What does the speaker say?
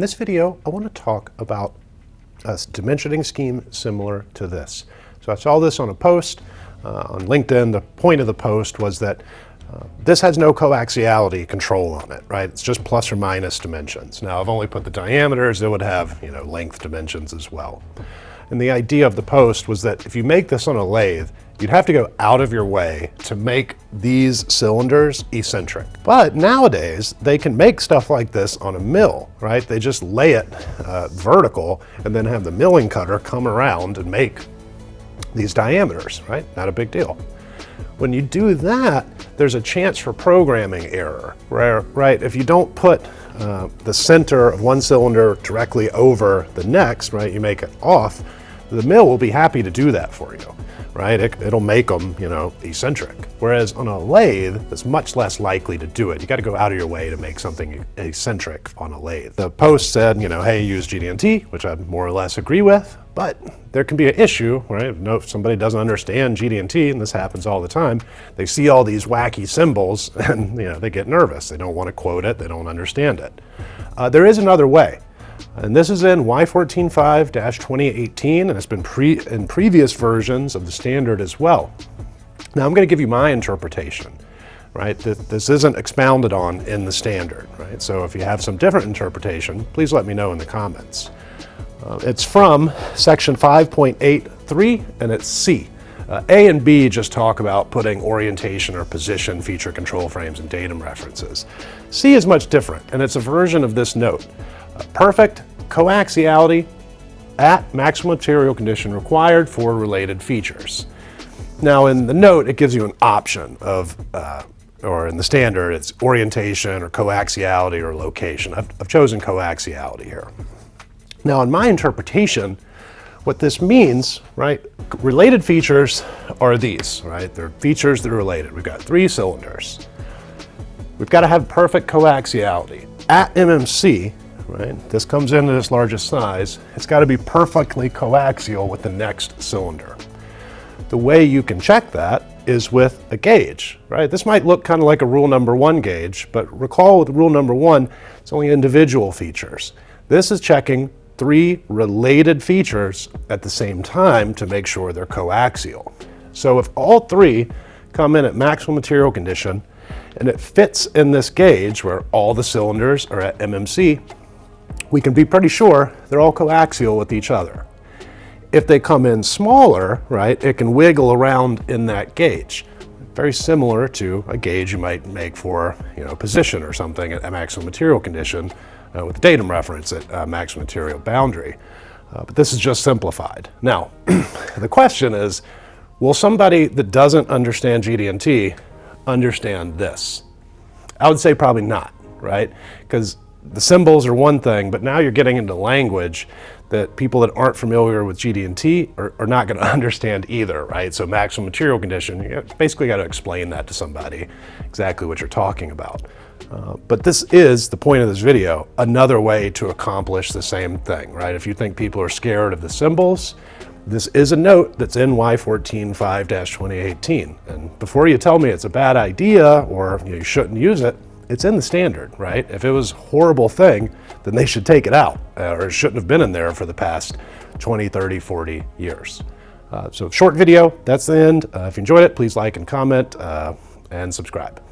In this video, I want to talk about a dimensioning scheme similar to this. So I saw this on a post on LinkedIn. The point of the post was that this has no coaxiality control on it, right? It's just plus or minus dimensions. Now I've only put the diameters. It would have, length dimensions as well. And the idea of the post was that if you make this on a lathe, you'd have to go out of your way to make these cylinders eccentric. But nowadays, they can make stuff like this on a mill, right? They just lay it vertical and then have the milling cutter come around and make these diameters, right? Not a big deal. When you do that, there's a chance for programming error, right? If you don't put the center of one cylinder directly over the next, right? You make it off, the mill will be happy to do that for you. Right? It'll make them, eccentric. Whereas on a lathe, it's much less likely to do it. You got to go out of your way to make something eccentric on a lathe. The post said, hey, use GD&T, which I more or less agree with, but there can be an issue, right? If somebody doesn't understand GD&T, and this happens all the time, they see all these wacky symbols and they get nervous. They don't want to quote it. They don't understand it. There is another way. And this is in Y14.5-2018, and it's been in previous versions of the standard as well. Now I'm going to give you my interpretation, right? This isn't expounded on in the standard, right? So if you have some different interpretation, please let me know in the comments. It's from section 5.83, and it's C. A and B just talk about putting orientation or position feature control frames and datum references. C is much different, and it's a version of this note. Perfect coaxiality at maximum material condition required for related features. Now in the note, it gives you an option of, or in the standard, it's orientation or coaxiality or location. I've chosen coaxiality here. Now in my interpretation, what this means, right, related features are these, right? They're features that are related. We've got 3 cylinders. We've got to have perfect coaxiality. At MMC, right? This comes into this largest size. It's got to be perfectly coaxial with the next cylinder. The way you can check that is with a gauge, right? This might look kind of like a rule number 1 gauge, but recall with rule number 1, it's only individual features. This is checking 3 related features at the same time to make sure they're coaxial. So if all 3 come in at maximum material condition and it fits in this gauge where all the cylinders are at MMC, we can be pretty sure they're all coaxial with each other. If they come in smaller, right, it can wiggle around in that gauge. Very similar to a gauge you might make for, position or something at maximum material condition with the datum reference at maximum material boundary. But this is just simplified. Now, the question is, will somebody that doesn't understand GD&T understand this? I would say probably not, right? Because the symbols are one thing, but now you're getting into language that people that aren't familiar with GD&T are not going to understand either, right? So maximum material condition, you basically got to explain that to somebody, exactly what you're talking about. But this is, the point of this video, another way to accomplish the same thing, right? If you think people are scared of the symbols, this is a note that's in Y14.5-2018. And before you tell me it's a bad idea or you shouldn't use it, it's in the standard, right? If it was a horrible thing, then they should take it out, or it shouldn't have been in there for the past 20, 30, 40 years. So short video, that's the end. If you enjoyed it, please like and comment and subscribe.